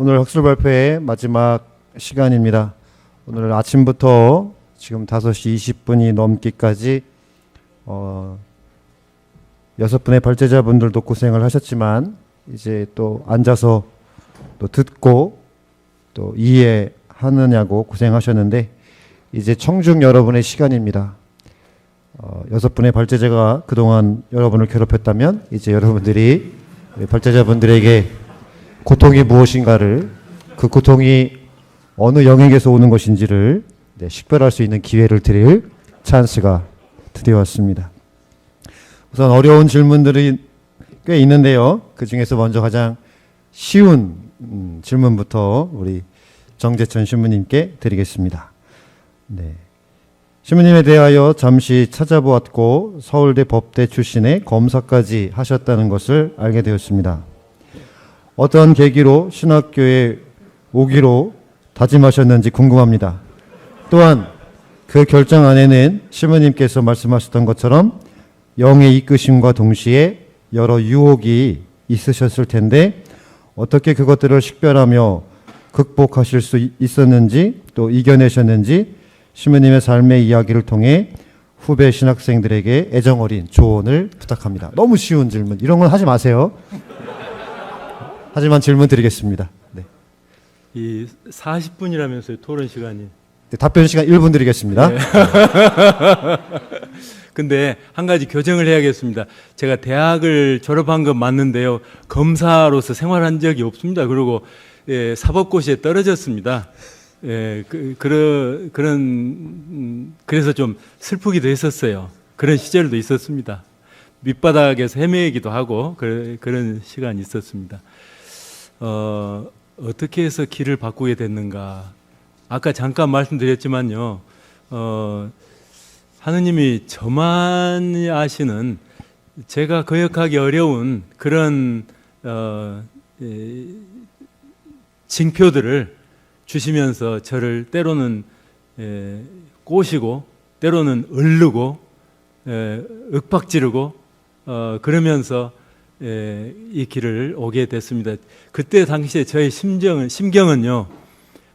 오늘 학술 발표의 마지막 시간입니다. 오늘 아침부터 지금 5시 20분이 넘기까지 6분의 발제자분들도 고생을 하셨지만 이제 또 앉아서 또 듣고 또 이해하느냐고 고생하셨는데 이제 청중 여러분의 시간입니다. 6분의 발제자가 그동안 여러분을 괴롭혔다면 이제 여러분들이 발제자분들에게 고통이 무엇인가를, 그 고통이 어느 영역에서 오는 것인지를 식별할 수 있는 기회를 드릴 찬스가 드디어 왔습니다. 우선 어려운 질문들이 꽤 있는데요. 그 중에서 먼저 가장 쉬운 질문부터 우리 정재천 신부님께 드리겠습니다. 네. 신부님에 대하여 잠시 찾아보았고 서울대 법대 출신의 검사까지 하셨다는 것을 알게 되었습니다. 어떤 계기로 신학교에 오기로 다짐하셨는지 궁금합니다. 또한 그 결정 안에는 신부님께서 말씀하셨던 것처럼 영의 이끄심과 동시에 여러 유혹이 있으셨을 텐데 어떻게 그것들을 식별하며 극복하실 수 있었는지 또 이겨내셨는지 신부님의 삶의 이야기를 통해 후배 신학생들에게 애정어린 조언을 부탁합니다. 너무 쉬운 질문, 이런 건 하지 마세요. 하지만 질문 드리겠습니다. 네. 이 40분이라면서요, 토론 시간이. 네, 답변 시간 1분 드리겠습니다. 네. 근데 한 가지 교정을 해야겠습니다. 제가 대학을 졸업한 건 맞는데요, 검사로서 생활한 적이 없습니다. 그리고 사법고시에 떨어졌습니다. 그래서 좀 슬프기도 했었어요. 그런 시절도 있었습니다. 밑바닥에서 헤매기도 하고 그런 시간이 있었습니다. 어떻게 해서 길을 바꾸게 됐는가? 아까 잠깐 말씀드렸지만요, 하느님이 저만이 아시는 제가 거역하기 어려운 그런 징표들을 주시면서 저를 때로는 꼬시고 때로는 얼르고 윽박지르고 그러면서 이 길을 오게 됐습니다. 그때 당시에 저의 심경은요,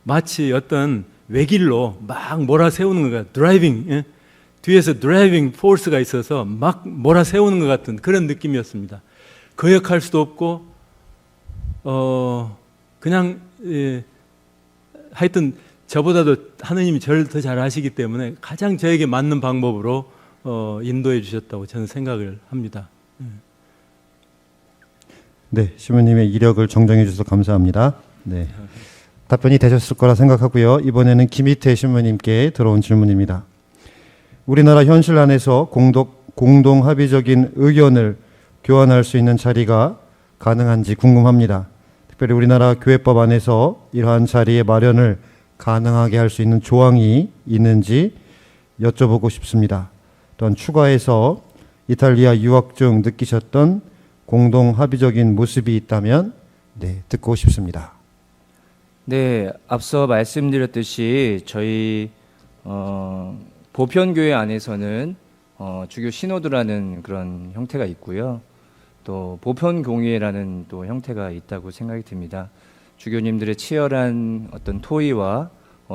마치 어떤 외길로 막 몰아세우는 것 같아요. 드라이빙, 뒤에서 드라이빙 포스가 있어서 막 몰아세우는 것 같은 그런 느낌이었습니다. 거역할 수도 없고 그냥 하여튼 저보다도 하느님이 저를 더 잘 아시기 때문에 가장 저에게 맞는 방법으로 인도해 주셨다고 저는 생각을 합니다. 네, 신부님의 이력을 정정해 주셔서 감사합니다. 네, 답변이 되셨을 거라 생각하고요. 이번에는 김희태 신부님께 들어온 질문입니다. 우리나라 현실 안에서 공동 합의적인 의견을 교환할 수 있는 자리가 가능한지 궁금합니다. 특별히 우리나라 교회법 안에서 이러한 자리의 마련을 가능하게 할 수 있는 조항이 있는지 여쭤보고 싶습니다. 또한 추가해서 이탈리아 유학 중 느끼셨던 공동 합의적인 모습이 있다면 듣고 싶습니다. 네, 앞서 말씀드렸듯이 저희 보편교회 안에서는 주교 시노드라는 그런 형태가 있고요. 또 보편공의회라는 또 형태가 있다고 생각이 듭니다. 주교님들의 치열한 어떤 토의와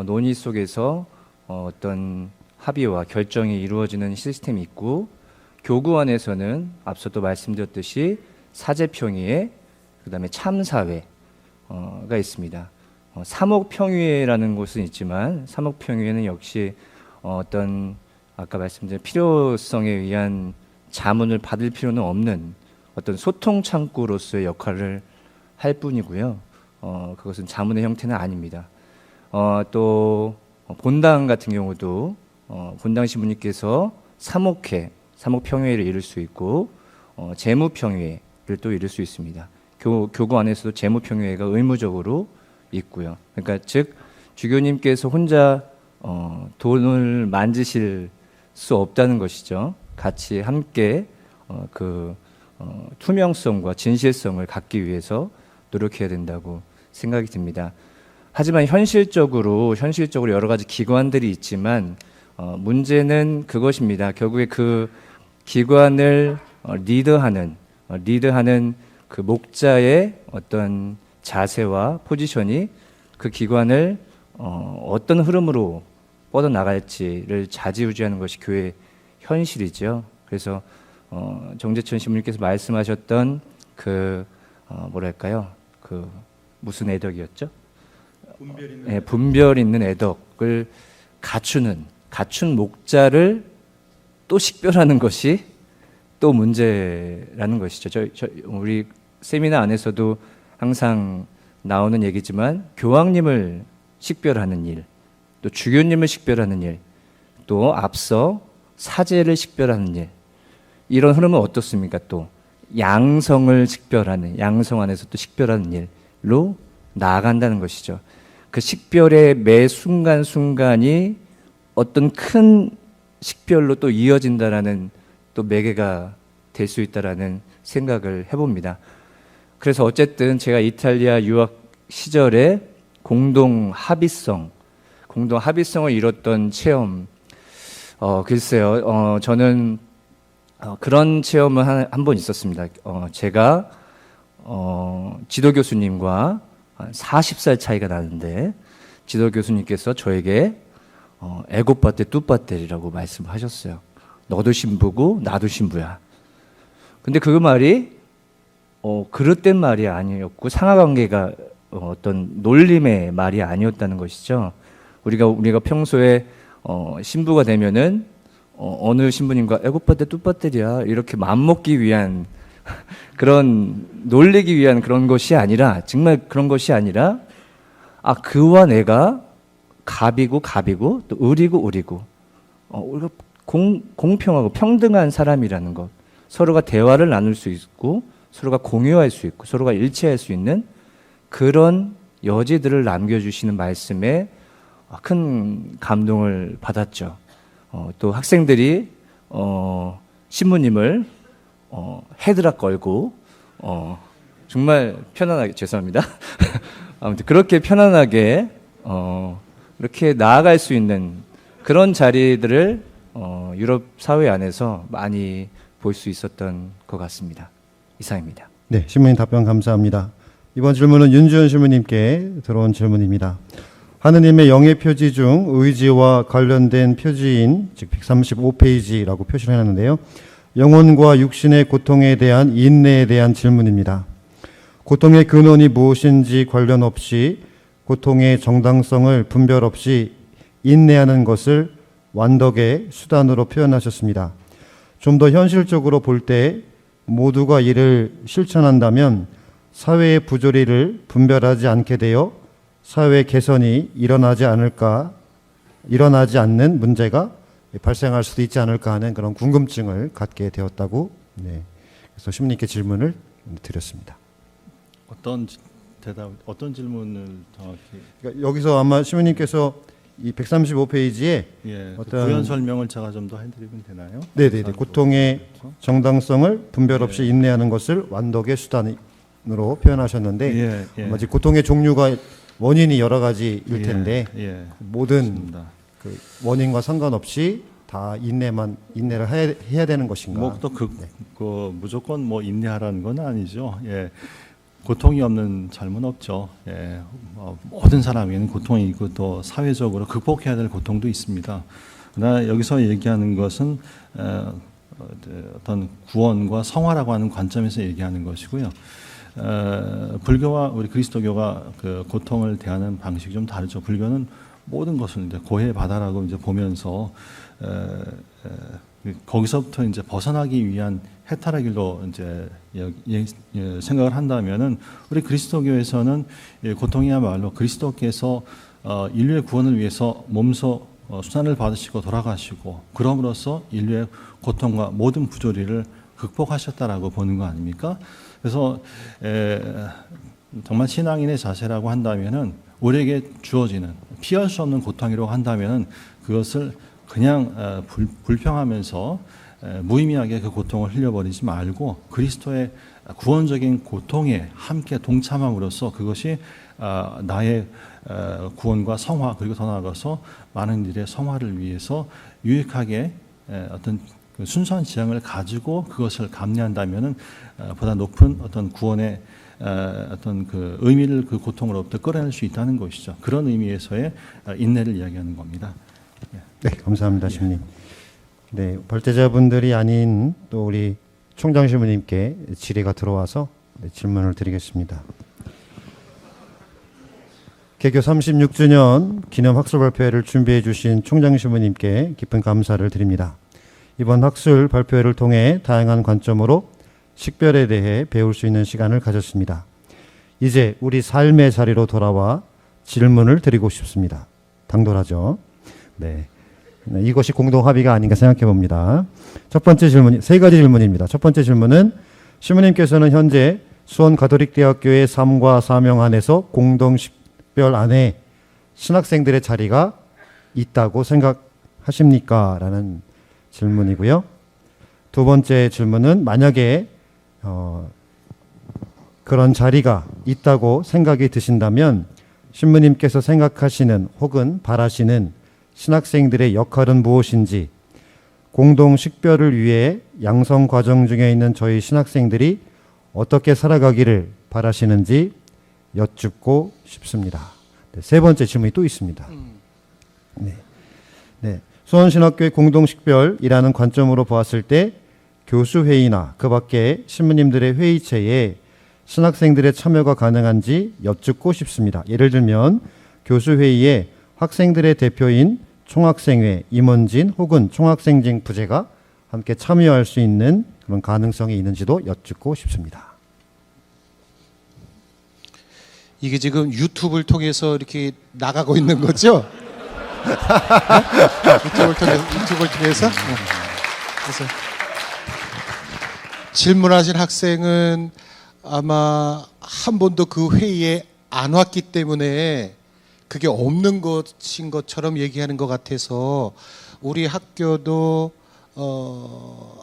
논의 속에서 어떤 합의와 결정이 이루어지는 시스템이 있고, 교구 안에서는 앞서도 말씀드렸듯이 사제평의회, 그 다음에 참사회가 있습니다. 사목평의회라는 곳은 있지만 사목평의회는 역시 어떤 아까 말씀드린 필요성에 의한 자문을 받을 필요는 없는 어떤 소통 창구로서의 역할을 할 뿐이고요. 그것은 자문의 형태는 아닙니다. 또 본당 같은 경우도 본당 신부님께서 사목평의회를 이룰 수 있고 재무평의회를 또 이룰 수 있습니다. 교구 안에서도 재무평의회가 의무적으로 있고요. 그러니까 즉 주교님께서 혼자 돈을 만지실 수 없다는 것이죠. 같이 함께 투명성과 진실성을 갖기 위해서 노력해야 된다고 생각이 듭니다. 하지만 현실적으로 여러 가지 기관들이 있지만 문제는 그것입니다. 결국에 그 기관을 리드하는 그 목자의 어떤 자세와 포지션이 그 기관을 어떤 흐름으로 뻗어나갈지를 좌지우지하는 것이 교회의 현실이죠. 그래서 정재천 신부님께서 말씀하셨던 그 뭐랄까요? 그 무슨 애덕이었죠? 분별 있는 애덕을 갖춘 목자를 또 식별하는 것이 또 문제라는 것이죠. 우리 세미나 안에서도 항상 나오는 얘기지만 교황님을 식별하는 일, 또 주교님을 식별하는 일, 또 앞서 사제를 식별하는 일, 이런 흐름은 어떻습니까? 또 양성을 식별하는, 양성 안에서 또 식별하는 일로 나아간다는 것이죠. 그 식별의 매 순간순간이 어떤 큰 식별로 또 이어진다라는 또 매개가 될 수 있다라는 생각을 해봅니다. 그래서 어쨌든 제가 이탈리아 유학 시절에 공동 합의성을 이뤘던 체험, 글쎄요, 저는 그런 체험은 한 번 있었습니다. 제가 지도 교수님과 40살 차이가 나는데 지도 교수님께서 저에게 에고빠떼 뚜빠떼리라고 말씀하셨어요. 너도 신부고 나도 신부야. 근데 그 말이 그릇된 말이 아니었고 상하관계가 어떤 놀림의 말이 아니었다는 것이죠. 우리가 평소에 신부가 되면은 어느 신부님과 에고빠떼 뚜빠떼리야 이렇게 맘먹기 위한 그런 놀리기 위한 그런 것이 아니라 정말 그런 것이 아니라 그와 내가 갑이고 또 을이고 우리가 공평하고 평등한 사람이라는 것, 서로가 대화를 나눌 수 있고 서로가 공유할 수 있고 서로가 일치할 수 있는 그런 여지들을 남겨주시는 말씀에 큰 감동을 받았죠. 또 학생들이 신부님을 헤드락 걸고 정말 편안하게 죄송합니다. 아무튼 그렇게 편안하게 이렇게 나아갈 수 있는 그런 자리들을 유럽 사회 안에서 많이 볼 수 있었던 것 같습니다. 이상입니다. 네, 신부님 답변 감사합니다. 이번 질문은 윤주현 신부님께 들어온 질문입니다. 하느님의 영의 표지 중 의지와 관련된 표지인 즉 135페이지라고 표시를 해놨는데요. 영혼과 육신의 고통에 대한 인내에 대한 질문입니다. 고통의 근원이 무엇인지 관련 없이 고통의 정당성을 분별 없이 인내하는 것을 완덕의 수단으로 표현하셨습니다. 좀 더 현실적으로 볼 때 모두가 이를 실천한다면 사회의 부조리를 분별하지 않게 되어 사회 개선이 일어나지 않는 문제가 발생할 수도 있지 않을까 하는 그런 궁금증을 갖게 되었다고, 그래서 신부님께 질문을 드렸습니다. 어떤 질문을 정확히? 그러니까 여기서 아마 신부님께서 이 135페이지에 어떤 부연 설명을 제가 좀 더 해드리면 되나요? 네네네. 고통의 정당성을 분별 없이 인내하는 것을 완덕의 수단으로 표현하셨는데 아마 고통의 종류가 원인이 여러 가지일 텐데 모든 그 원인과 상관없이 다 인내를 해야 되는 것인가? 무조건 인내하라는 건 아니죠. 고통이 없는 삶은 없죠. 모든 사람에게는 고통이 있고 또 사회적으로 극복해야 될 고통도 있습니다. 그러나 여기서 얘기하는 것은 어떤 구원과 성화라고 하는 관점에서 얘기하는 것이고요. 불교와 우리 그리스도교가 그 고통을 대하는 방식이 좀 다르죠. 불교는 모든 것을 이제 고해 바다라고 이제 보면서 거기서부터 이제 벗어나기 위한 해탈의 길로 이제 생각을 한다면은 우리 그리스도교에서는 고통이야말로 그리스도께서 인류의 구원을 위해서 몸소 수단을 받으시고 돌아가시고 그럼으로써 인류의 고통과 모든 부조리를 극복하셨다라고 보는 거 아닙니까? 그래서 정말 신앙인의 자세라고 한다면은 우리에게 주어지는 피할 수 없는 고통이라고 한다면은 그것을 그냥 불평하면서 무의미하게 그 고통을 흘려버리지 말고 그리스도의 구원적인 고통에 함께 동참함으로써 그것이 나의 구원과 성화 그리고 더 나아가서 많은 일의 성화를 위해서 유익하게 어떤 그 순수한 지향을 가지고 그것을 감내한다면은 보다 높은 어떤 구원의 어떤 그 의미를 그 고통으로부터 끌어낼 수 있다는 것이죠. 그런 의미에서의 인내를 이야기하는 겁니다. 네, 감사합니다, 신부님. 네, 벌제자분들이 아닌 또 우리 총장 신부님께 질의가 들어와서 질문을 드리겠습니다. 개교 36주년 기념 학술 발표회를 준비해 주신 총장 신부님께 깊은 감사를 드립니다. 이번 학술 발표회를 통해 다양한 관점으로 식별에 대해 배울 수 있는 시간을 가졌습니다. 이제 우리 삶의 자리로 돌아와 질문을 드리고 싶습니다. 당돌하죠? 네. 이것이 공동 합의가 아닌가 생각해 봅니다. 첫 번째 질문, 세 가지 질문입니다. 첫 번째 질문은 신부님께서는 현재 수원 가톨릭대학교의 삶과 사명 안에서 공동 식별 안에 신학생들의 자리가 있다고 생각하십니까? 라는 질문이고요. 두 번째 질문은 만약에 그런 자리가 있다고 생각이 드신다면 신부님께서 생각하시는 혹은 바라시는 신학생들의 역할은 무엇인지, 공동 식별을 위해 양성 과정 중에 있는 저희 신학생들이 어떻게 살아가기를 바라시는지 여쭙고 싶습니다. 네, 세 번째 질문이 또 있습니다. 네. 수원신학교의 공동식별이라는 관점으로 보았을 때 교수회의나 그 밖에 신부님들의 회의체에 신학생들의 참여가 가능한지 여쭙고 싶습니다. 예를 들면 교수회의에 학생들의 대표인 총학생회, 임원진 혹은 총학생진 부제가 함께 참여할 수 있는 그런 가능성이 있는지도 여쭙고 싶습니다. 이게 지금 유튜브를 통해서 이렇게 나가고 있는 거죠? 유튜브를 통해서? 그래서 질문하신 학생은 아마 한 번도 그 회의에 안 왔기 때문에 그게 없는 것인 것처럼 얘기하는 것 같아서, 우리 학교도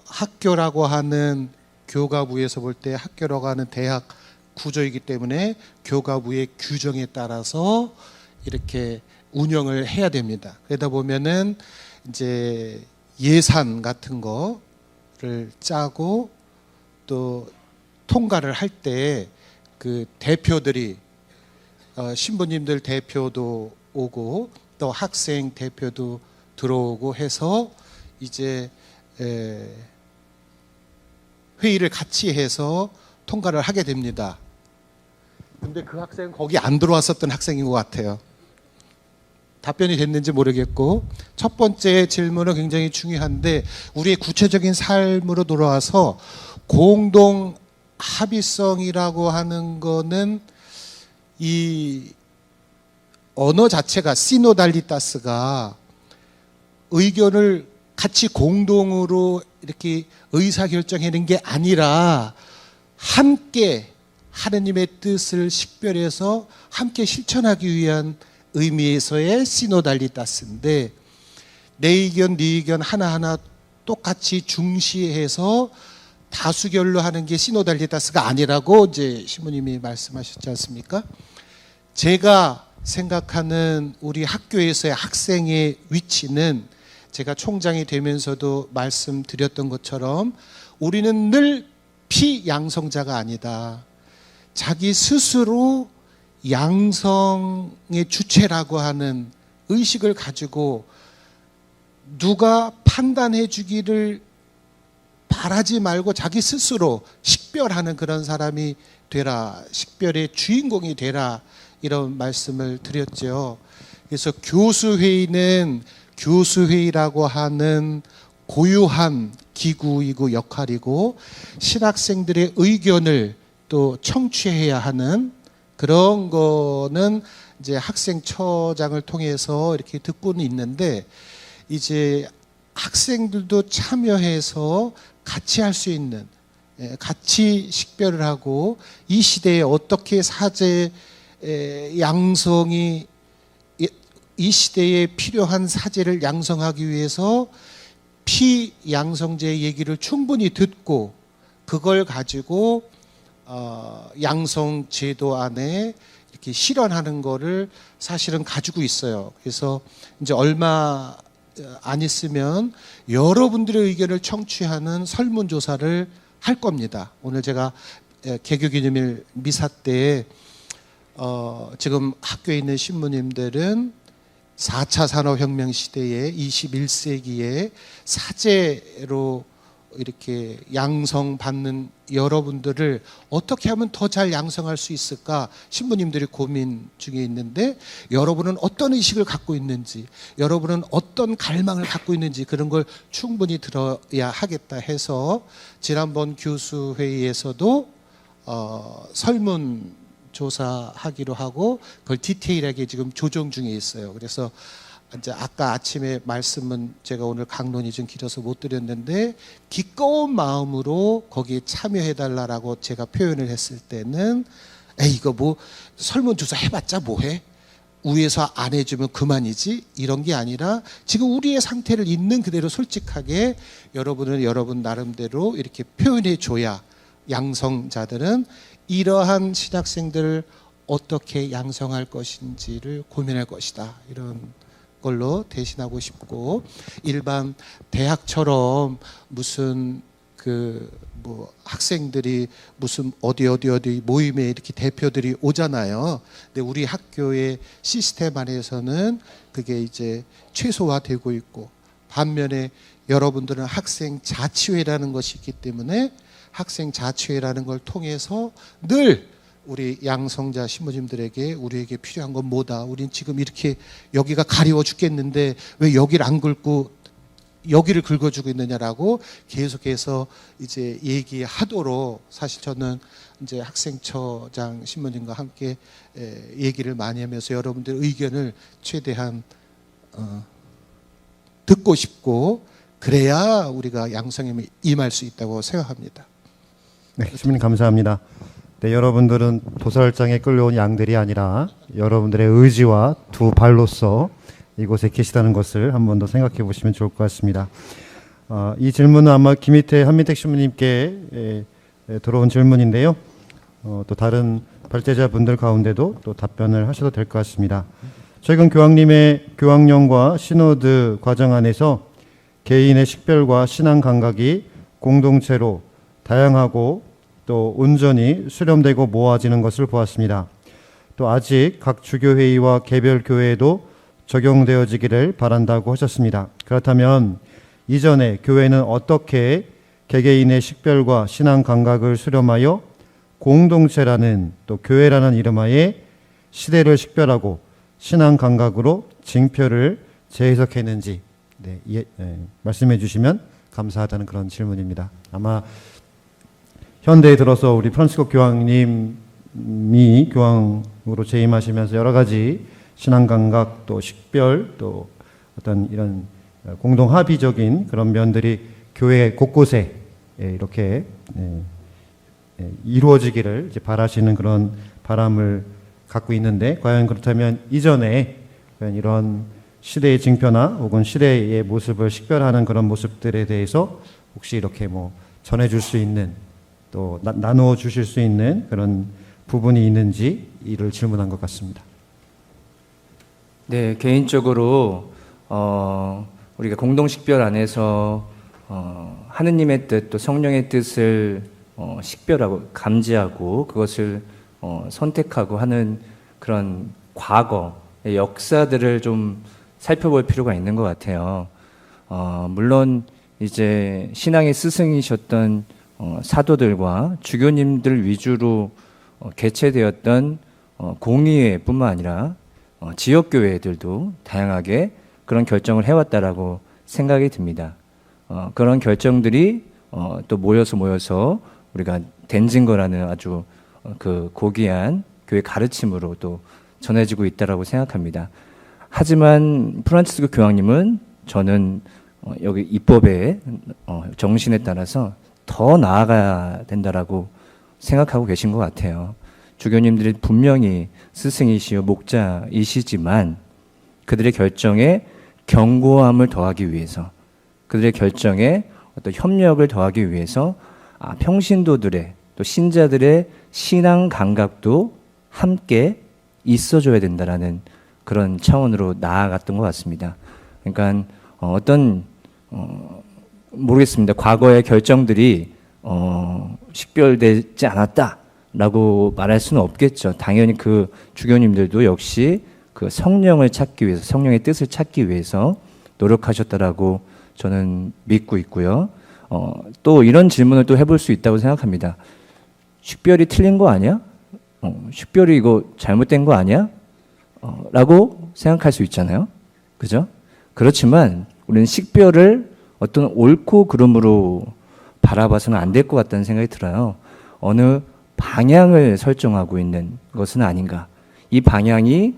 학교라고 하는, 교가부에서 볼 때 학교라고 하는 대학 구조이기 때문에 교가부의 규정에 따라서 이렇게 운영을 해야 됩니다. 그러다 보면은 이제 예산 같은 거를 짜고 또 통과를 할 때 그 대표들이 신부님들 대표도 오고 또 학생 대표도 들어오고 해서 이제 회의를 같이 해서 통과를 하게 됩니다. 근데 그 학생은 거기 안 들어왔었던 학생인 것 같아요. 답변이 됐는지 모르겠고, 첫 번째 질문은 굉장히 중요한데 우리의 구체적인 삶으로 돌아와서 공동 합의성이라고 하는 거는 이 언어 자체가 시노달리타스가 의견을 같이 공동으로 이렇게 의사결정하는 게 아니라 함께 하느님의 뜻을 식별해서 함께 실천하기 위한 의미에서의 시노달리타스인데, 내 의견, 네 의견 하나하나 똑같이 중시해서 다수결로 하는 게 시노달리타스가 아니라고 이제 신부님이 말씀하셨지 않습니까? 제가 생각하는 우리 학교에서의 학생의 위치는 제가 총장이 되면서도 말씀드렸던 것처럼 우리는 늘 피양성자가 아니다. 자기 스스로 양성의 주체라고 하는 의식을 가지고 누가 판단해 주기를 바라지 말고 자기 스스로 식별하는 그런 사람이 되라, 식별의 주인공이 되라, 이런 말씀을 드렸죠. 그래서 교수회의는 교수회의라고 하는 고유한 기구이고 역할이고, 신학생들의 의견을 또 청취해야 하는 그런 거는 이제 학생처장을 통해서 이렇게 듣고는 있는데, 이제 학생들도 참여해서 같이 할 수 있는, 같이 식별을 하고 이 시대에 어떻게 사제 양성이, 이 시대에 필요한 사제를 양성하기 위해서 피양성제 얘기를 충분히 듣고 그걸 가지고 양성 제도 안에 이렇게 실현하는 거를 사실은 가지고 있어요. 그래서 이제 얼마 안 있으면 여러분들의 의견을 청취하는 설문조사를 할 겁니다. 오늘 제가 개교기념일 미사 때 지금 학교에 있는 신부님들은 4차 산업혁명 시대에 21세기에 사제로 이렇게 양성받는 여러분들을 어떻게 하면 더 잘 양성할 수 있을까 신부님들이 고민 중에 있는데, 여러분은 어떤 의식을 갖고 있는지, 여러분은 어떤 갈망을 갖고 있는지 그런 걸 충분히 들어야 하겠다 해서 지난번 교수회의에서도 설문 조사하기로 하고 그걸 디테일하게 지금 조정 중에 있어요. 그래서 이제 아까 아침에 말씀은 제가 오늘 강론이 좀 길어서 못 드렸는데, 기꺼운 마음으로 거기에 참여해 달라라고 제가 표현을 했을 때는 이거 뭐 설문조사 해봤자 뭐해? 위에서 안 해주면 그만이지? 이런 게 아니라 지금 우리의 상태를 있는 그대로 솔직하게 여러분은 여러분 나름대로 이렇게 표현해 줘야 양성자들은 이러한 신학생들을 어떻게 양성할 것인지를 고민할 것이다. 이런 걸로 대신하고 싶고, 일반 대학처럼 무슨 뭐 학생들이 무슨 어디 모임에 이렇게 대표들이 오잖아요. 근데 우리 학교의 시스템 안에서는 그게 이제 최소화되고 있고, 반면에 여러분들은 학생 자치회라는 것이 있기 때문에 학생 자치회라는 걸 통해서 늘 우리 양성자 신부님들에게 우리에게 필요한 건 뭐다. 우린 지금 이렇게 여기가 가려워 죽겠는데 왜 여기를 안 긁고 여기를 긁어주고 있느냐라고 계속해서 이제 얘기하도록, 사실 저는 이제 학생처장 신부님과 함께 얘기를 많이 하면서 여러분들의 의견을 최대한 듣고 싶고, 그래야 우리가 양성에 임할 수 있다고 생각합니다. 네, 신부님 감사합니다. 네, 여러분들은 도살장에 끌려온 양들이 아니라 여러분들의 의지와 두 발로서 이곳에 계시다는 것을 한 번 더 생각해 보시면 좋을 것 같습니다. 이 질문은 아마 김희태 한민택 신부님께 들어온 질문인데요. 또 다른 발제자분들 가운데도 또 답변을 하셔도 될 것 같습니다. 최근 교황님의 교황령과 시노드 과정 안에서 개인의 식별과 신앙 감각이 공동체로 다양하고 또 온전히 수렴되고 모아지는 것을 보았습니다. 또 아직 각 주교회의와 개별 교회에도 적용되어지기를 바란다고 하셨습니다. 그렇다면 이전에 교회는 어떻게 개개인의 식별과 신앙 감각을 수렴하여 공동체라는 또 교회라는 이름하에 시대를 식별하고 신앙 감각으로 징표를 재해석했는지 말씀해 주시면 감사하다는 그런 질문입니다. 아마 현대에 들어서 우리 프란치스코 교황님이 교황으로 재임하시면서 여러 가지 신앙 감각 또 식별 또 어떤 이런 공동 합의적인 그런 면들이 교회 곳곳에 이렇게 이루어지기를 이제 바라시는 그런 바람을 갖고 있는데, 과연 그렇다면 이전에 이런 시대의 징표나 혹은 시대의 모습을 식별하는 그런 모습들에 대해서 혹시 이렇게 뭐 전해줄 수 있는 또 나누어 주실 수 있는 그런 부분이 있는지 이를 질문한 것 같습니다. 네, 개인적으로 우리가 공동식별 안에서 하느님의 뜻 또 성령의 뜻을 식별하고 감지하고 그것을 선택하고 하는 그런 과거의 역사들을 좀 살펴볼 필요가 있는 것 같아요. 물론 이제 신앙의 스승이셨던 사도들과 주교님들 위주로 개최되었던 공의회뿐만 아니라 지역교회들도 다양하게 그런 결정을 해왔다라고 생각이 듭니다. 그런 결정들이 또 모여서 우리가 된 증거라는 아주 그 고귀한 교회 가르침으로 또 전해지고 있다라고 생각합니다. 하지만 프란치스코 교황님은 저는 여기 입법의 정신에 따라서 더 나아가야 된다라고 생각하고 계신 것 같아요. 주교님들이 분명히 스승이시요 목자이시지만 그들의 결정에 견고함을 더하기 위해서, 그들의 결정에 어떤 협력을 더하기 위해서 평신도들의 또 신자들의 신앙 감각도 함께 있어줘야 된다라는 그런 차원으로 나아갔던 것 같습니다. 그러니까 어떤 모르겠습니다. 과거의 결정들이 식별되지 않았다라고 말할 수는 없겠죠. 당연히 그 주교님들도 역시 그 성령을 찾기 위해서, 성령의 뜻을 찾기 위해서 노력하셨다라고 저는 믿고 있고요. 또 이런 질문을 또 해볼 수 있다고 생각합니다. 식별이 틀린 거 아니야? 식별이 이거 잘못된 거 아니야? 라고 생각할 수 있잖아요. 그죠? 그렇지만 우리는 식별을 어떤 옳고 그름으로 바라봐서는 안 될 것 같다는 생각이 들어요. 어느 방향을 설정하고 있는 것은 아닌가. 이 방향이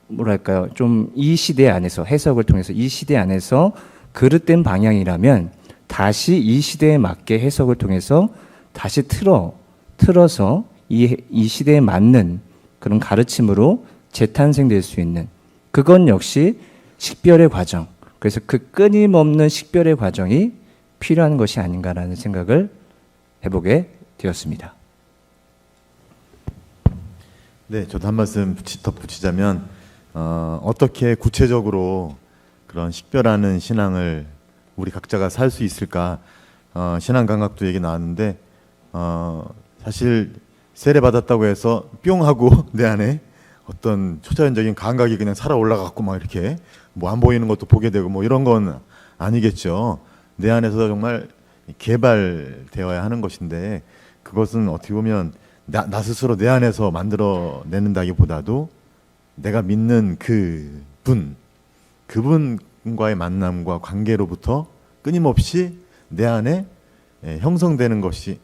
뭐랄까요? 좀 이 시대 안에서, 해석을 통해서 이 시대 안에서 그릇된 방향이라면 다시 이 시대에 맞게 해석을 통해서 다시 틀어서 이 시대에 맞는 그런 가르침으로 재탄생될 수 있는, 그건 역시 식별의 과정. 그래서 그 끊임없는 식별의 과정이 필요한 것이 아닌가라는 생각을 해보게 되었습니다. 네, 저도 한 말씀 덧붙이자면 어떻게 구체적으로 그런 식별하는 신앙을 우리 각자가 살 수 있을까, 신앙 감각도 얘기 나왔는데 사실 세례 받았다고 해서 뿅 하고 내 안에 어떤 초자연적인 감각이 그냥 살아 올라갔고 막 이렇게 뭐 안 보이는 것도 보게 되고 뭐 이런 건 아니겠죠. 내 안에서 정말 개발되어야 하는 것인데, 그것은 어떻게 보면 나 스스로 내 안에서 만들어내는다기보다도 내가 믿는 그분과의 만남과 관계로부터 끊임없이 내 안에 형성되는 것이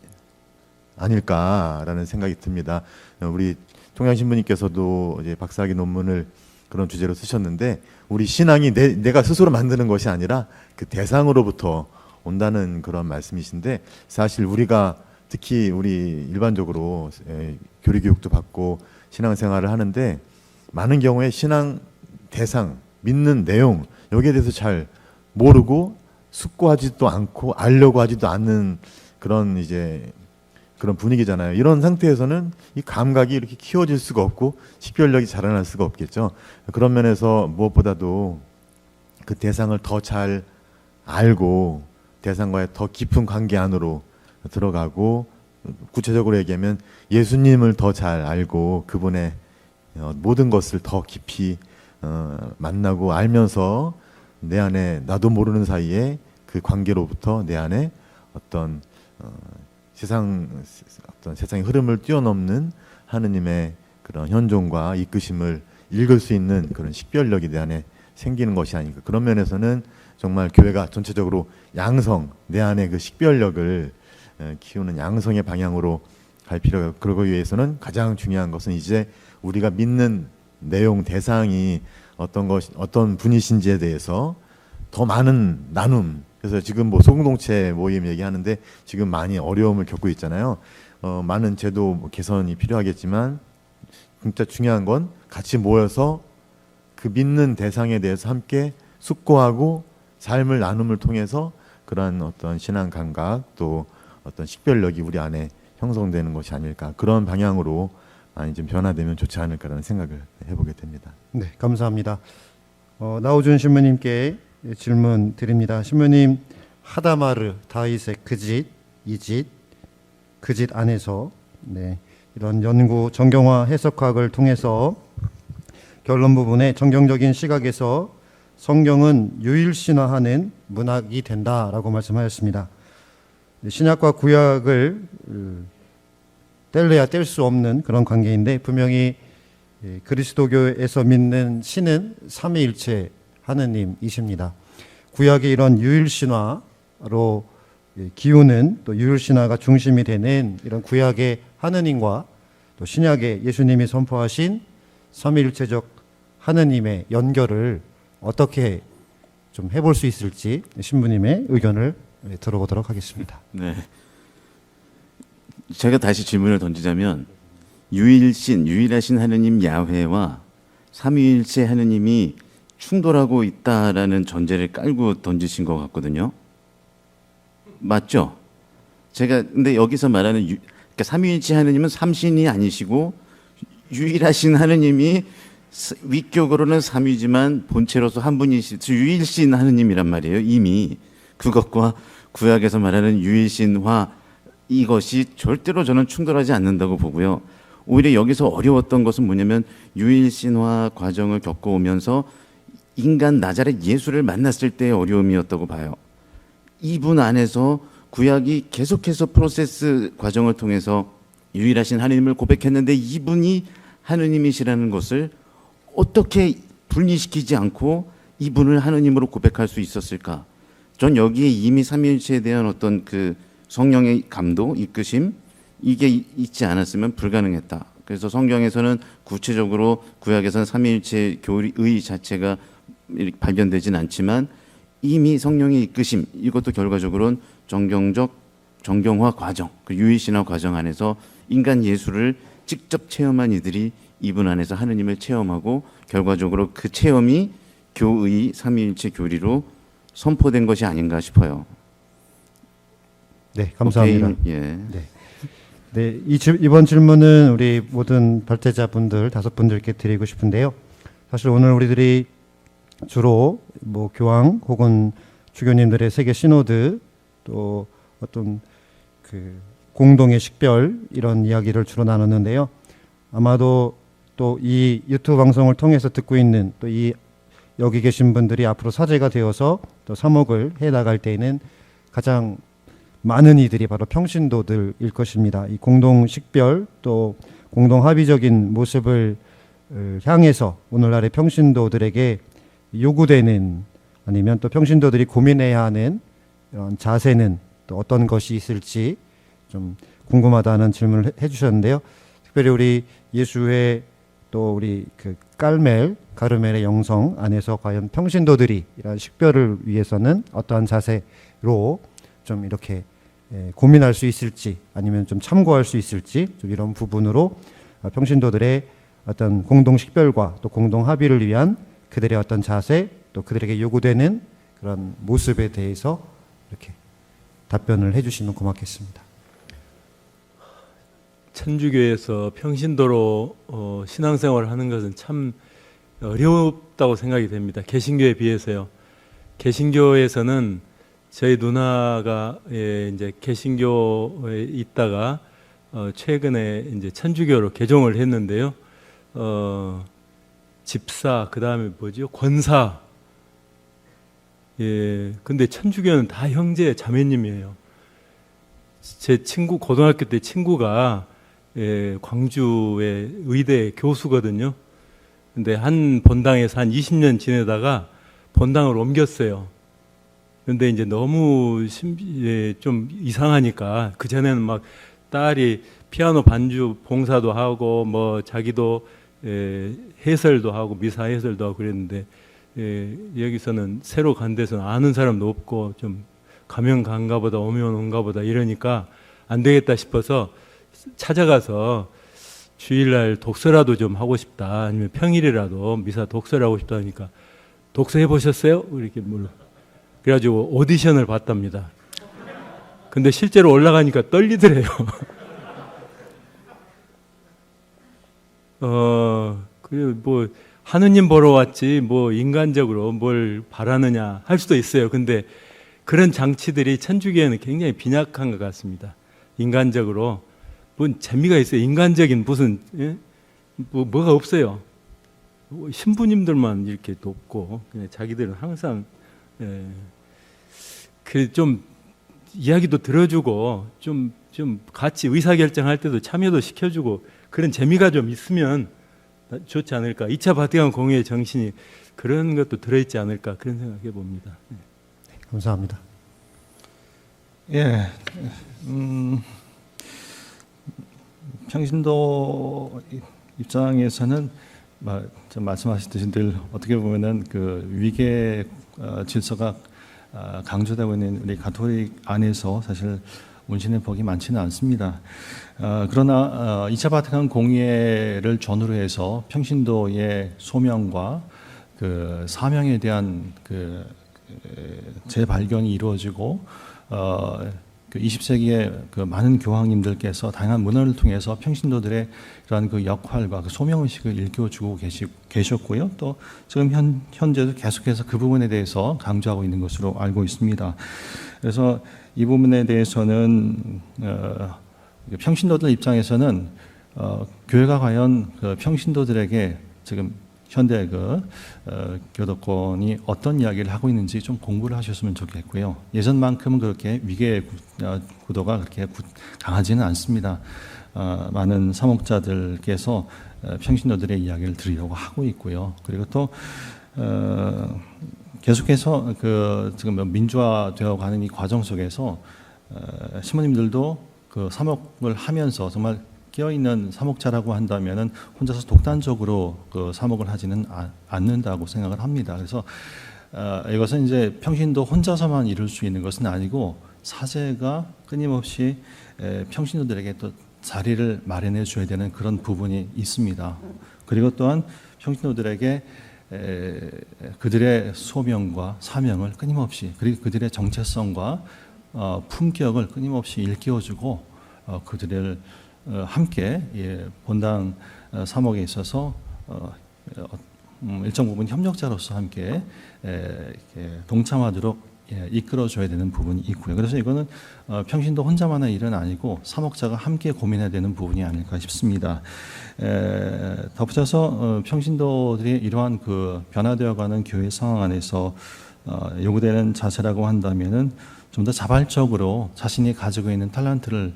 아닐까라는 생각이 듭니다. 우리 통양신부님께서도 이제 박사학위 논문을 그런 주제로 쓰셨는데, 우리 신앙이 내가 스스로 만드는 것이 아니라 그 대상으로부터 온다는 그런 말씀이신데, 사실 우리가 특히 우리 일반적으로 교리 교육도 받고 신앙생활을 하는데 많은 경우에 신앙 대상, 믿는 내용, 여기에 대해서 잘 모르고 숙고하지도 않고 알려고 하지도 않는 그런 그런 분위기잖아요. 이런 상태에서는 이 감각이 이렇게 키워질 수가 없고 식별력이 자라날 수가 없겠죠. 그런 면에서 무엇보다도 그 대상을 더 잘 알고 대상과의 더 깊은 관계 안으로 들어가고, 구체적으로 얘기하면 예수님을 더 잘 알고 그분의 모든 것을 더 깊이 만나고 알면서 내 안에 나도 모르는 사이에 그 관계로부터 내 안에 어떤 세상의 흐름을 뛰어넘는 하느님의 그런 현존과 이끄심을 읽을 수 있는 그런 식별력이 내 안에 생기는 것이 아닌가. 그런 면에서는 정말 교회가 전체적으로 양성, 내 안에 그 식별력을 키우는 양성의 방향으로 갈 필요가, 그러기 위해서는 가장 중요한 것은 이제 우리가 믿는 내용, 대상이 어떤 분이신지에 대해서 더 많은 나눔. 그래서 지금 뭐 소공동체 모임 얘기하는데 지금 많이 어려움을 겪고 있잖아요. 많은 제도 개선이 필요하겠지만 진짜 중요한 건 같이 모여서 그 믿는 대상에 대해서 함께 숙고하고 삶을 나눔을 통해서 그러한 어떤 신앙 감각 또 어떤 식별력이 우리 안에 형성되는 것이 아닐까, 그런 방향으로 많이 좀 변화되면 좋지 않을까라는 생각을 해보게 됩니다. 네, 감사합니다. 나우준 신부님께 질문 드립니다. 신부님, 하다마르, 다윗의 이짓, 그 짓 안에서 이런 연구, 정경화 해석학을 통해서 결론 부분에 정경적인 시각에서 성경은 유일신화하는 문학이 된다라고 말씀하셨습니다. 신약과 구약을 뗄래야 뗄 수 없는 그런 관계인데, 분명히 그리스도교에서 믿는 신은 삼위일체 하느님이십니다. 구약의 이런 유일신화로 기우는, 또 유일신화가 중심이 되는 이런 구약의 하느님과 또 신약의 예수님이 선포하신 삼위일체적 하느님의 연결을 어떻게 좀 해볼 수 있을지 신부님의 의견을 들어보도록 하겠습니다. 네. 제가 다시 질문을 던지자면, 유일하신 하느님 야훼와 삼위일체 하느님이 충돌하고 있다라는 전제를 깔고 던지신 것 같거든요. 맞죠? 제가 근데 여기서 말하는 그러니까 삼위일체 하느님은 삼신이 아니시고 유일하신 하느님이 위격으로는 삼위지만 본체로서 한 분이신 유일신 하느님이란 말이에요. 이미 그것과 구약에서 말하는 유일신화 이것이 절대로 저는 충돌하지 않는다고 보고요. 오히려 여기서 어려웠던 것은 뭐냐면 유일신화 과정을 겪어오면서 인간 나자렛 예수를 만났을 때의 어려움이었다고 봐요. 이분 안에서 구약이 계속해서 프로세스 과정을 통해서 유일하신 하느님을 고백했는데 이분이 하느님이시라는 것을 어떻게 분리시키지 않고 이분을 하느님으로 고백할 수 있었을까? 전 여기에 이미 삼위일체에 대한 어떤 그 성령의 감도, 이끄심 이게 있지 않았으면 불가능했다. 그래서 성경에서는 구체적으로 구약에서는 삼위일체 교의 자체가 발견되진 않지만 이미 성령의 이끄심 이것도 결과적으로는 정경화 과정, 그 유일신화 과정 안에서 인간 예수를 직접 체험한 이들이 이분 안에서 하느님을 체험하고 결과적으로 그 체험이 교의 삼위일체 교리로 선포된 것이 아닌가 싶어요. 네, 감사합니다. 오케이, 예. 네, 이번 질문은 우리 모든 발제자분들 5분들께 드리고 싶은데요. 사실 오늘 우리들이 주로 뭐 교황 혹은 주교님들의 세계 시노드 또 어떤 그 공동의 식별 이런 이야기를 주로 나눴는데요. 아마도 또 이 유튜브 방송을 통해서 듣고 있는 또 이 여기 계신 분들이 앞으로 사제가 되어서 또 사목을 해 나갈 때에는 가장 많은 이들이 바로 평신도들일 것입니다. 이 공동 식별 또 공동 합의적인 모습을 향해서 오늘날의 평신도들에게 요구되는 아니면 또 평신도들이 고민해야 하는 이런 자세는 또 어떤 것이 있을지 좀 궁금하다는 질문을 해주셨는데요. 특별히 우리 예수회 또 우리 그 가르멜의 영성 안에서 과연 평신도들이 이런 식별을 위해서는 어떠한 자세로 좀 이렇게 고민할 수 있을지 아니면 좀 참고할 수 있을지 좀 이런 부분으로 평신도들의 어떤 공동 식별과 또 공동 합의를 위한 그들의 어떤 자세 또 그들에게 요구되는 그런 모습에 대해서 이렇게 답변을 해주시면 고맙겠습니다. 천주교에서 평신도로 신앙생활을 하는 것은 참 어렵다고 생각이 됩니다. 개신교에 비해서요. 개신교에서는 저희 누나가 이제 개신교에 있다가 최근에 이제 천주교로 개종을 했는데요. 집사 그다음에 뭐죠? 권사. 예. 근데 천주교는 다 형제 자매님이에요. 제 친구 고등학교 때 친구가 광주의 의대 교수거든요. 근데 한 본당에서 한 20년 지내다가 본당을 옮겼어요. 근데 이제 너무 좀 이상하니까 그 전에는 막 딸이 피아노 반주 봉사도 하고 뭐 자기도 해설도 하고 미사 해설도 하고 그랬는데 여기서는 새로 간 데서는 아는 사람도 없고 좀 가면 간가 보다 오면 온가 보다 이러니까 안 되겠다 싶어서 찾아가서 주일날 독서라도 좀 하고 싶다 아니면 평일이라도 미사 독서를 하고 싶다 하니까 독서 해보셨어요? 이렇게 물어. 그래가지고 오디션을 봤답니다. 근데 실제로 올라가니까 떨리더래요. 그래 뭐 하느님 보러 왔지 뭐 인간적으로 뭘 바라느냐 할 수도 있어요. 근데 그런 장치들이 천주교에는 굉장히 빈약한 것 같습니다. 인간적으로 뭔 재미가 있어요. 인간적인 무슨 뭐가 없어요. 신부님들만 이렇게 돕고 그냥 자기들은 항상 그 좀 이야기도 들어주고 좀 같이 의사결정할 때도 참여도 시켜주고 그런 재미가 좀 있으면 좋지 않을까. 2차 바티칸 공의의 정신이 그런 것도 들어있지 않을까 그런 생각해 봅니다. 감사합니다. 예, 평신도 입장에서는 말씀하셨듯이 늘 어떻게 보면은 그 위계 질서가 강조되고 있는 우리 가톨릭 안에서 사실 문신의 복이 많지는 않습니다. 그러나 2차 바티칸 공의회를 전후로 해서 평신도의 소명과 그 사명에 대한 그 재발견이 이루어지고 그 20세기의 그 많은 교황님들께서 다양한 문헌을 통해서 평신도들의 이러한 그 역할과 그 소명의식을 일깨워주고 계셨고요. 또 지금 현재도 계속해서 그 부분에 대해서 강조하고 있는 것으로 알고 있습니다. 그래서 이 부분에 대해서는 평신도들 입장에서는 교회가 과연 그 평신도들에게 지금 현대 교도권이 어떤 이야기를 하고 있는지 좀 공부를 하셨으면 좋겠고요. 예전만큼은 그렇게 위계 구도가 그렇게 강하지는 않습니다. 많은 사목자들께서 평신도들의 이야기를 들으려고 하고 있고요. 그리고 또 계속해서 지금 민주화되어 가는 이 과정 속에서 신부님들도 그 사목을 하면서 정말 깨어있는 사목자라고 한다면은 혼자서 독단적으로 그 사목을 하지는 않는다고 생각을 합니다. 그래서 이것은 이제 평신도 혼자서만 이룰 수 있는 것은 아니고 사제가 끊임없이 평신도들에게 또 자리를 마련해 줘야 되는 그런 부분이 있습니다. 그리고 또한 평신도들에게 그들의 소명과 사명을 끊임없이, 그리고 그들의 정체성과 품격을 끊임없이 일깨워주고 그들을 함께 본당 사목에 있어서 일정 부분 협력자로서 함께 동참하도록 이끌어줘야 되는 부분이 있고요. 그래서 이거는 평신도 혼자만의 일은 아니고 사목자가 함께 고민해야 되는 부분이 아닐까 싶습니다. 덧붙여서 평신도들이 이러한 그 변화되어가는 교회 상황 안에서 요구되는 자세라고 한다면은 좀 더 자발적으로 자신이 가지고 있는 탤런트를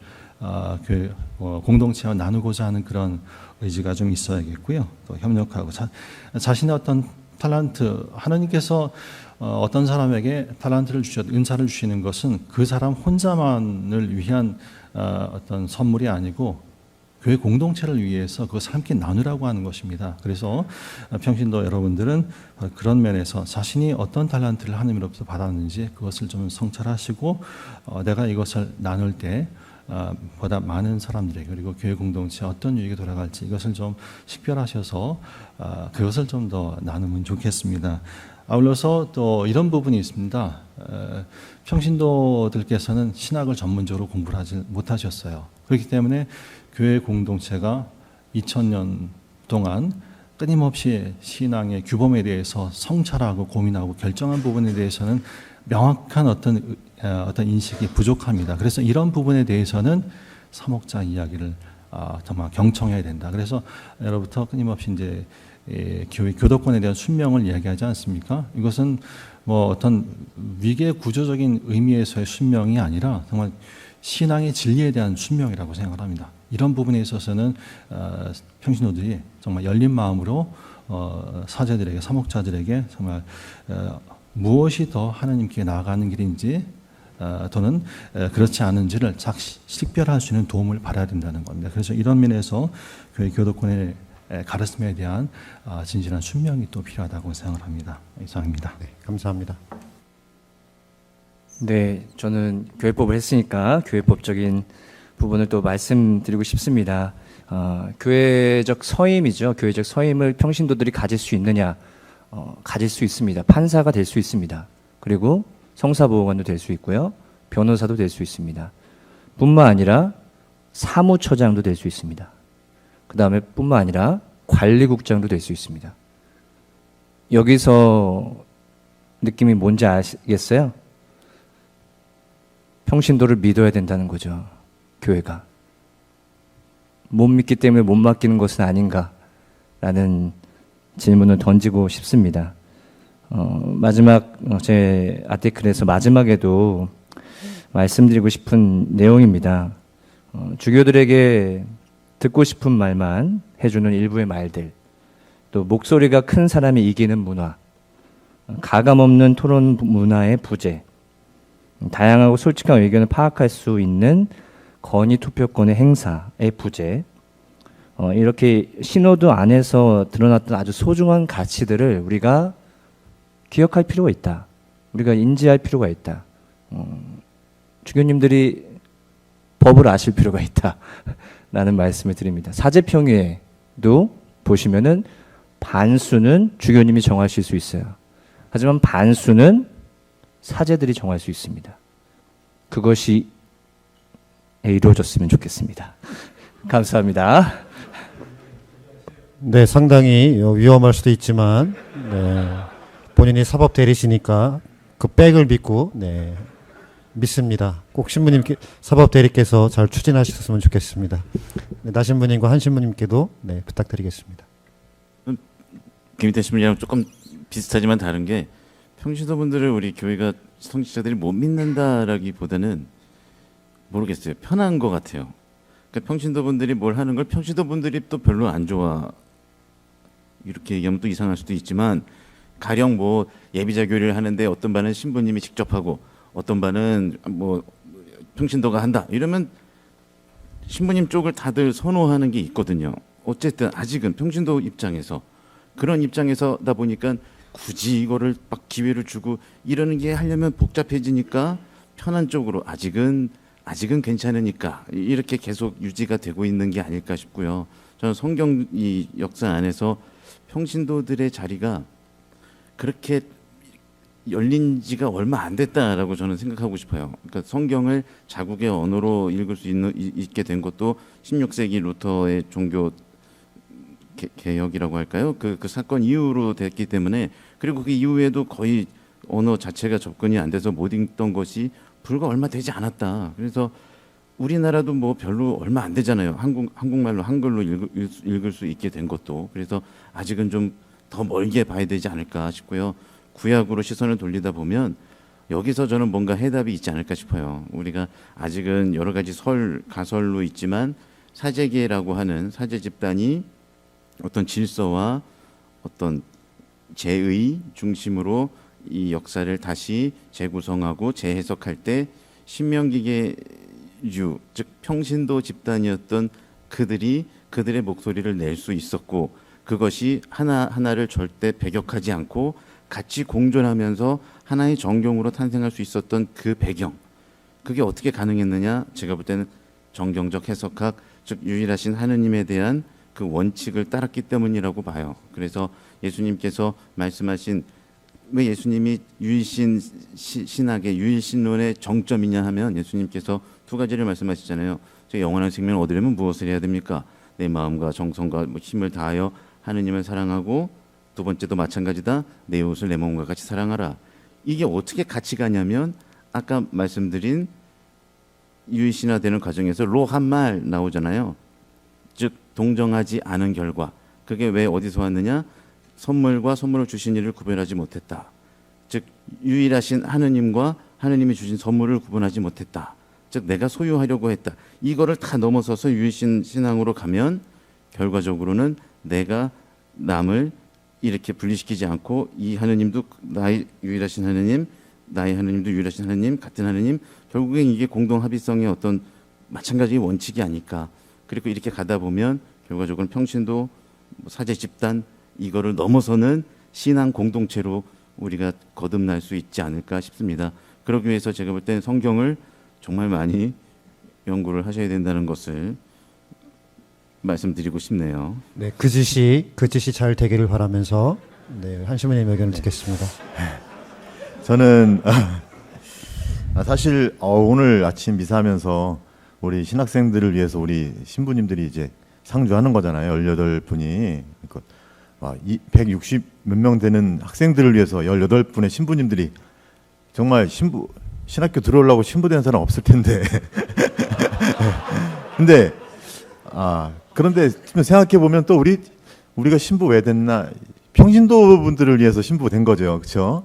교회 공동체와 나누고자 하는 그런 의지가 좀 있어야겠고요. 또 협력하고 자신의 어떤 탤런트, 하나님께서 어떤 사람에게 탤런트를 은사를 주시는 것은 그 사람 혼자만을 위한 어떤 선물이 아니고 교회 공동체를 위해서 그것을 함께 나누라고 하는 것입니다. 그래서 평신도 여러분들은 그런 면에서 자신이 어떤 탤런트를 하나님으로부터 받았는지 그것을 좀 성찰하시고 내가 이것을 나눌 때 보다 많은 사람들에게, 그리고 교회 공동체에 어떤 유익이 돌아갈지 이것을 좀 식별하셔서 그것을 좀 더 나누면 좋겠습니다. 아울러서 또 이런 부분이 있습니다. 평신도들께서는 신학을 전문적으로 공부를 하지 못하셨어요. 그렇기 때문에 교회 공동체가 2000년 동안 끊임없이 신앙의 규범에 대해서 성찰하고 고민하고 결정한 부분에 대해서는 명확한 어떤 인식이 부족합니다. 그래서 이런 부분에 대해서는 사목자 이야기를 정말 경청해야 된다. 그래서 여러분부터 끊임없이 이제 교회 교도권에 대한 순명을 이야기하지 않습니까? 이것은 뭐 어떤 위계 구조적인 의미에서의 순명이 아니라 정말 신앙의 진리에 대한 순명이라고 생각을 합니다. 이런 부분에 있어서는 평신도들이 정말 열린 마음으로 사제들에게, 사목자들에게 정말 무엇이 더 하나님께 나아가는 길인지 또는 그렇지 않은지를 식별할 수 있는 도움을 받아야 된다는 겁니다. 그래서 이런 면에서 교회 교도권의 가르침에 대한 진실한 순명이 또 필요하다고 생각을 합니다. 이상입니다. 네, 감사합니다. 네, 저는 교회법을 했으니까 교회법적인 부분을 또 말씀드리고 싶습니다. 교회적 서임이죠. 교회적 서임을 평신도들이 가질 수 있느냐? 가질 수 있습니다. 판사가 될 수 있습니다. 그리고 성사보호관도 될 수 있고요. 변호사도 될 수 있습니다. 뿐만 아니라 사무처장도 될 수 있습니다. 그 다음에 뿐만 아니라 관리국장도 될 수 있습니다. 여기서 느낌이 뭔지 아시겠어요? 평신도를 믿어야 된다는 거죠. 교회가. 못 믿기 때문에 못 맡기는 것은 아닌가라는 질문을 던지고 싶습니다. 마지막 제 아티클에서 마지막에도 말씀드리고 싶은 내용입니다. 주교들에게 듣고 싶은 말만 해주는 일부의 말들, 또 목소리가 큰 사람이 이기는 문화, 가감 없는 토론 문화의 부재, 다양하고 솔직한 의견을 파악할 수 있는 건의 투표권의 행사의 부재, 이렇게 신호도 안에서 드러났던 아주 소중한 가치들을 우리가 기억할 필요가 있다. 우리가 인지할 필요가 있다. 주교님들이 법을 아실 필요가 있다. 라는 말씀을 드립니다. 사제평의회도 보시면은 반수는 주교님이 정하실 수 있어요. 하지만 반수는 사제들이 정할 수 있습니다. 그것이 이루어졌으면 좋겠습니다. 감사합니다. 네, 상당히 위험할 수도 있지만 네, 본인이 사법 대리시니까 그 백을 믿고 네, 믿습니다. 꼭 신부님께 사법 대리께서 잘 추진하셨으면 좋겠습니다. 네, 나 신부님과 한 신부님께도 네, 부탁드리겠습니다. 김희태 신부님이랑 조금 비슷하지만 다른 게 평신도분들을 우리 교회가 성직자들이 못 믿는다라기보다는 모르겠어요. 편한 것 같아요. 그러니까 평신도분들이 뭘 하는 걸 평신도분들이 또 별로 안 좋아. 이렇게 얘기하면 또 이상할 수도 있지만 가령 뭐 예비자 교리를 하는데 어떤 반은 신부님이 직접 하고 어떤 반은 뭐 평신도가 한다. 이러면 신부님 쪽을 다들 선호하는 게 있거든요. 어쨌든 아직은 평신도 입장에서 그런 입장에서다 보니까 굳이 이거를 막 기회를 주고 이러는 게 하려면 복잡해지니까 편한 쪽으로 아직은 괜찮으니까 이렇게 계속 유지가 되고 있는 게 아닐까 싶고요. 저는 성경 이 역사 안에서 평신도들의 자리가 그렇게 열린 지가 얼마 안 됐다라고 저는 생각하고 싶어요. 그러니까 성경을 자국의 언어로 읽을 수 있게 된 것도 16세기 루터의 종교 개혁이라고 할까요? 그 사건 이후로 됐기 때문에 그리고 그 이후에도 거의 언어 자체가 접근이 안 돼서 못 읽던 것이 불과 얼마 되지 않았다. 그래서 우리나라도 뭐 별로 얼마 안 되잖아요. 한국말로 한글로 읽을 수 있게 된 것도. 그래서 아직은 좀 더 멀게 봐야 되지 않을까 싶고요. 구약으로 시선을 돌리다 보면 여기서 저는 뭔가 해답이 있지 않을까 싶어요. 우리가 아직은 여러 가지 가설로 있지만 사제계라고 하는 사제 집단이 어떤 질서와 어떤 제의 중심으로 이 역사를 다시 재구성하고 재해석할 때 신명기계유 즉 평신도 집단이었던 그들의 목소리를 낼 수 있었고 그것이 하나하나를 절대 배격하지 않고 같이 공존하면서 하나의 정경으로 탄생할 수 있었던 그 배경 그게 어떻게 가능했느냐 제가 볼 때는 정경적 해석학 즉 유일하신 하느님에 대한 그 원칙을 따랐기 때문이라고 봐요. 그래서 예수님께서 말씀하신 왜 예수님이 유일신 신학의 유일신론의 정점이냐 하면 예수님께서 두 가지를 말씀하시잖아요. 제 영원한 생명을 얻으려면 무엇을 해야 됩니까? 내 마음과 정성과 힘을 다하여 하느님을 사랑하고 두 번째도 마찬가지다. 내 이웃을 내 몸과 같이 사랑하라. 이게 어떻게 같이 가냐면 아까 말씀드린 유일신화되는 과정에서 로한말 나오잖아요. 즉 동정하지 않은 결과 그게 왜 어디서 왔느냐? 선물과 선물을 주신 이를 구별하지 못했다. 즉 유일하신 하느님과 하느님이 주신 선물을 구분하지 못했다. 즉 내가 소유하려고 했다. 이거를 다 넘어서서 유일신 신앙으로 가면 결과적으로는 내가 남을 이렇게 분리시키지 않고 이 하느님도 나의 유일하신 하느님, 나의 하느님도 유일하신 하느님, 같은 하느님 결국엔 이게 공동 합의성의 어떤 마찬가지의 원칙이 아닐까. 그리고 이렇게 가다 보면 결과적으로 평신도 사제 집단 이거를 넘어서는 신앙 공동체로 우리가 거듭날 수 있지 않을까 싶습니다. 그러기 위해서 제가 볼 때는 성경을 정말 많이 연구를 하셔야 된다는 것을 말씀드리고 싶네요. 네, 그 뜻이 잘 되기를 바라면서 네, 한 신부님 의견을 듣겠습니다. 저는 사실 오늘 아침 미사하면서 우리 신학생들을 위해서 우리 신부님들이 이제 상주하는 거잖아요. 18분이. 그러니까 160 몇 명 되는 학생들을 위해서 18분의 신부님들이 정말 신학교 들어오려고 신부된 사람 없을 텐데. 근데 그런데 생각해 보면 또 우리가 신부 왜 됐나? 평신도 분들을 위해서 신부 된 거죠. 그렇죠?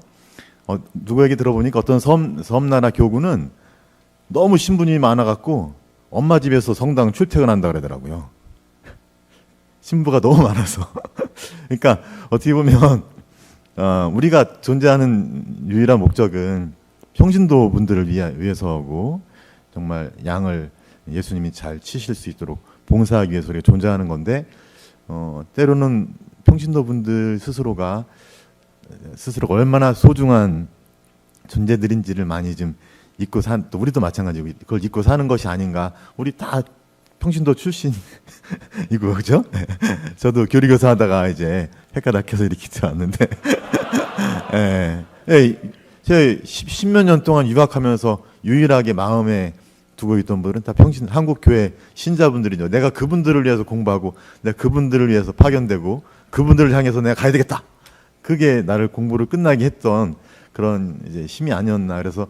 누구 얘기 들어보니까 어떤 섬나라 교구는 너무 신부님이 많아 갖고 엄마 집에서 성당 출퇴근한다 그러더라고요. 신부가 너무 많아서. 그러니까 어떻게 보면 우리가 존재하는 유일한 목적은 평신도 분들을 위해서고 정말 양을 예수님이 잘 치실 수 있도록 봉사하기 위해서 우리가 존재하는 건데 때로는 평신도 분들 스스로가 얼마나 소중한 존재들인지를 많이 좀 잊고 또 우리도 마찬가지고 그걸 잊고 사는 것이 아닌가. 우리 다 평신도 출신이고 그죠? 저도 교리교사 하다가 이제 헷갈려 켜서 이렇게 들어왔는데 제가 십몇 년 동안 유학하면서 유일하게 마음에 두고 있던 분들은 다 평신 한국 교회 신자분들이죠. 내가 그분들을 위해서 공부하고 내가 그분들을 위해서 파견되고 그분들을 향해서 내가 가야 되겠다. 그게 나를 공부를 끝나게 했던 그런 이제 힘이 아니었나. 그래서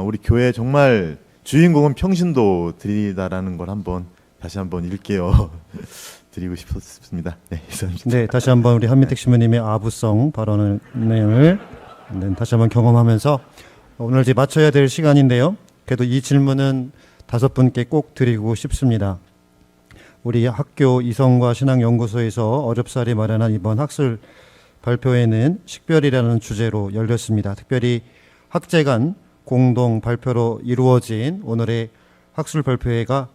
우리 교회 정말 주인공은 평신도들이다라는 걸 다시 한번 일깨워 드리고 싶습니다. 네, 이상입니다. 네, 다시 한번 우리 한민택 신부님의 아부성 발언을 다시 한번 경험하면서 오늘 이제 마쳐야 될 시간인데요. 그래도 이 질문은 5분께 꼭 드리고 싶습니다. 우리 학교 이성과 신앙연구소에서 어렵사리 마련한 이번 학술 발표회는 식별이라는 주제로 열렸습니다. 특별히 학제 간 공동 발표로 이루어진 오늘의 학술 발표회가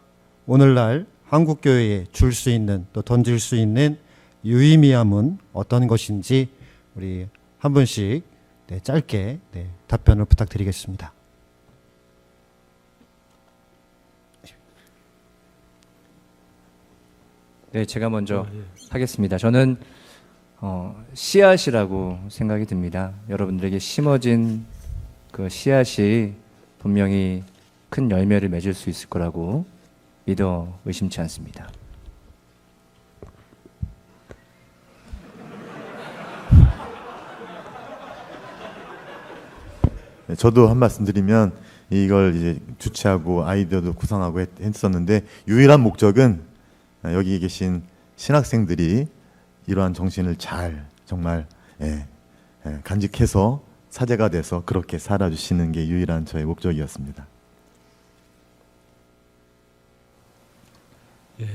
오늘날 한국교회에 줄 수 있는 또 던질 수 있는 유의미함은 어떤 것인지 우리 한 분씩 짧게 답변을 부탁드리겠습니다. 네, 제가 먼저 하겠습니다. 저는 씨앗이라고 생각이 듭니다. 여러분들에게 심어진 그 씨앗이 분명히 큰 열매를 맺을 수 있을 거라고 믿어 의심치 않습니다. 네, 저도 한 말씀 드리면 이걸 이제 주최하고 아이디어도 구상하고 했었는데 유일한 목적은 여기 계신 신학생들이 이러한 정신을 잘 정말 간직해서 사제가 돼서 그렇게 살아주시는 게 유일한 저의 목적이었습니다.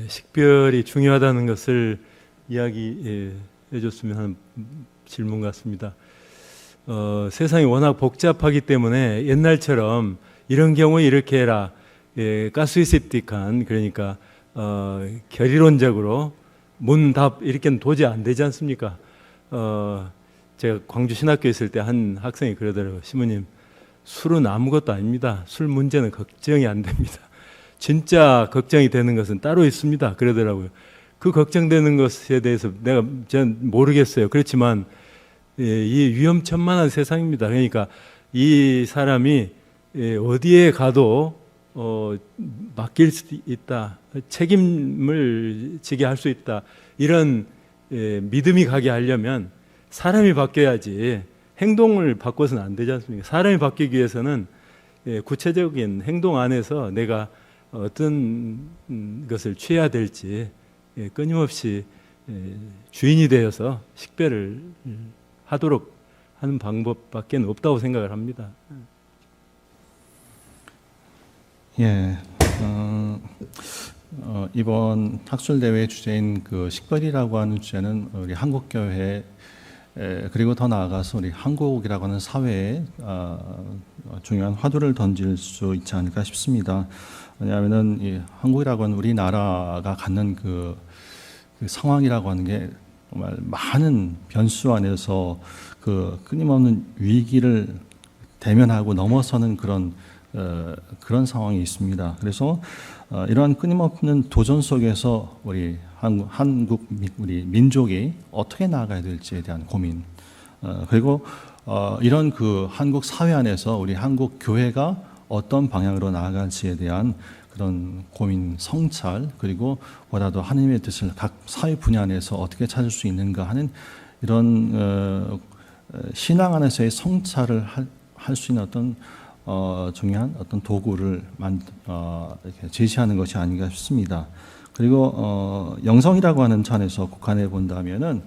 식별이 중요하다는 것을 이야기해 줬으면 하는 질문 같습니다. 세상이 워낙 복잡하기 때문에 옛날처럼 이런 경우에 이렇게 해라, 가스위셉틱한, 그러니까 결의론적으로 문답 이렇게는 도저히 안 되지 않습니까? 제가 광주 신학교에 있을 때 한 학생이 그러더라고요. 시모님, 술은 아무것도 아닙니다. 술 문제는 걱정이 안 됩니다. 진짜 걱정이 되는 것은 따로 있습니다. 그러더라고요. 그 걱정되는 것에 대해서 전 모르겠어요. 그렇지만 이 위험천만한 세상입니다. 그러니까 이 사람이 어디에 가도 맡길 수 있다, 책임을 지게 할 수 있다, 이런 믿음이 가게 하려면 사람이 바뀌어야지 행동을 바꿔서는 안 되지 않습니까? 사람이 바뀌기 위해서는 구체적인 행동 안에서 내가 어떤 것을 취해야 될지 끊임없이 주인이 되어서 식별을 하도록 하는 방법밖에 없다고 생각을 합니다. 예, 이번 학술 대회 주제인 그 식별이라고 하는 주제는 우리 한국 교회 그리고 더 나아가서 우리 한국이라고 하는 사회에 중요한 화두를 던질 수 있지 않을까 싶습니다. 왜냐하면은 이 한국이라고 하는 우리나라가 갖는 그 상황이라고 하는 게 정말 많은 변수 안에서 그 끊임없는 위기를 대면하고 넘어서는 그런 상황이 있습니다. 그래서 이러한 끊임없는 도전 속에서 우리 한국 우리 민족이 어떻게 나아가야 될지에 대한 고민, 그리고 이런 그 한국 사회 안에서 우리 한국 교회가 어떤 방향으로 나아갈지에 대한 그런 고민, 성찰, 그리고 보다도 하나님의 뜻을 각 사회 분야 안에서 어떻게 찾을 수 있는가 하는 이런 신앙 안에서의 성찰을 할 수 있는 어떤 중요한 어떤 도구를 이렇게 제시하는 것이 아닌가 싶습니다. 그리고 영성이라고 하는 찬에서 국한해 본다면은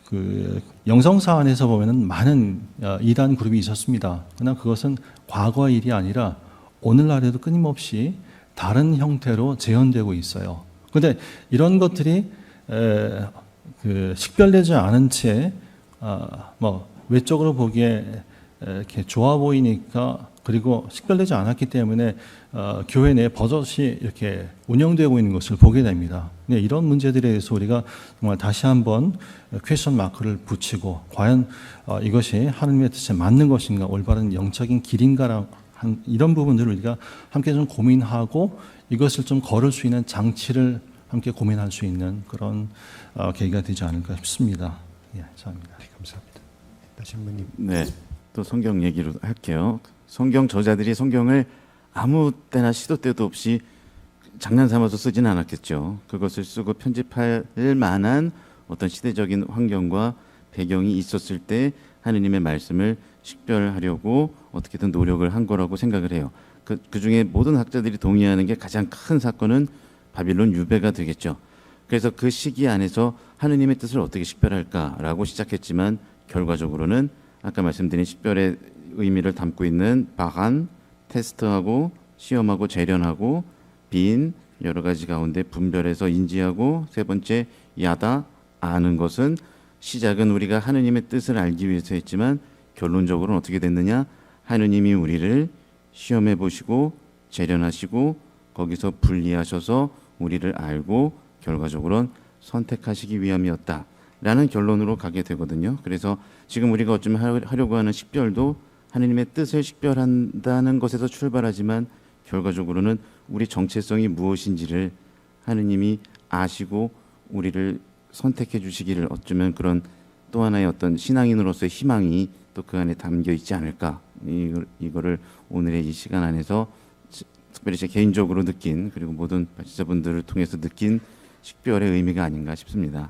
그 영성사 안에서 보면은 많은 이단 그룹이 있었습니다. 그러나 그것은 과거의 일이 아니라 오늘날에도 끊임없이 다른 형태로 재현되고 있어요. 그런데 이런 것들이 그 식별되지 않은 채 뭐 외적으로 보기에 이렇게 좋아 보이니까, 그리고 식별되지 않았기 때문에 교회 내 버젓이 이렇게 운영되고 있는 것을 보게 됩니다. 이런 문제들에 대해서 우리가 정말 다시 한번 퀘스천 마크를 붙이고 과연 이것이 하나님의 뜻에 맞는 것인가, 올바른 영적인 길인가, 이런 부분들을 우리가 함께 좀 고민하고 이것을 좀 걸을 수 있는 장치를 함께 고민할 수 있는 그런 계기가 되지 않을까 싶습니다. 예, 감사합니다. 네, 감사합니다. 신부님. 네, 또 성경 얘기로 할게요. 성경 저자들이 성경을 아무 때나 시도 때도 없이 장난 삼아서 쓰지는 않았겠죠. 그것을 쓰고 편집할 만한 어떤 시대적인 환경과 배경이 있었을 때 하느님의 말씀을 식별하려고 어떻게든 노력을 한 거라고 생각을 해요. 그 중에 모든 학자들이 동의하는 게 가장 큰 사건은 바빌론 유배가 되겠죠. 그래서 그 시기 안에서 하느님의 뜻을 어떻게 식별할까라고 시작했지만 결과적으로는 아까 말씀드린 식별의 의미를 담고 있는 바한, 테스트하고 시험하고 재련하고 빈 여러 가지 가운데 분별해서 인지하고 세 번째 야다 아는 것은 시작은 우리가 하느님의 뜻을 알기 위해서 했지만 결론적으로는 어떻게 됐느냐? 하느님이 우리를 시험해 보시고 재련하시고 거기서 분리하셔서 우리를 알고 결과적으로는 선택하시기 위함이었다라는 결론으로 가게 되거든요. 그래서 지금 우리가 어쩌면 하려고 하는 식별도 하느님의 뜻을 식별한다는 것에서 출발하지만 결과적으로는 우리 정체성이 무엇인지를 하느님이 아시고 우리를 선택해 주시기를 어쩌면 그런 또 하나의 어떤 신앙인으로서의 희망이 또 그 안에 담겨 있지 않을까. 이거를 오늘의 이 시간 안에서 특별히 제 개인적으로 느낀 그리고 모든 발제자분들을 통해서 느낀 식별의 의미가 아닌가 싶습니다.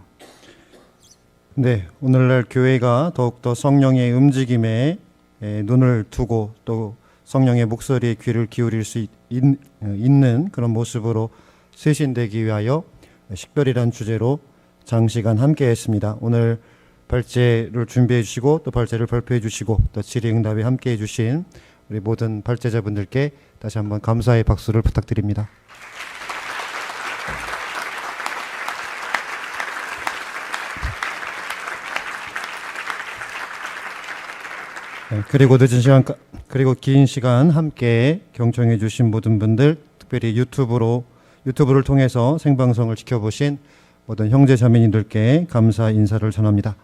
네, 오늘날 교회가 더욱더 성령의 움직임에 눈을 두고 또 성령의 목소리에 귀를 기울일 수 있는 그런 모습으로 쇄신되기 위하여 식별이란 주제로 장시간 함께 했습니다. 오늘 발제를 준비해 주시고 또 발제를 발표해 주시고 또 질의응답에 함께 해 주신 우리 모든 발제자분들께 다시 한번 감사의 박수를 부탁드립니다. 네, 그리고 긴 시간 함께 경청해 주신 모든 분들, 특별히 유튜브를 통해서 생방송을 지켜보신 모든 형제 자매님들께 감사 인사를 전합니다.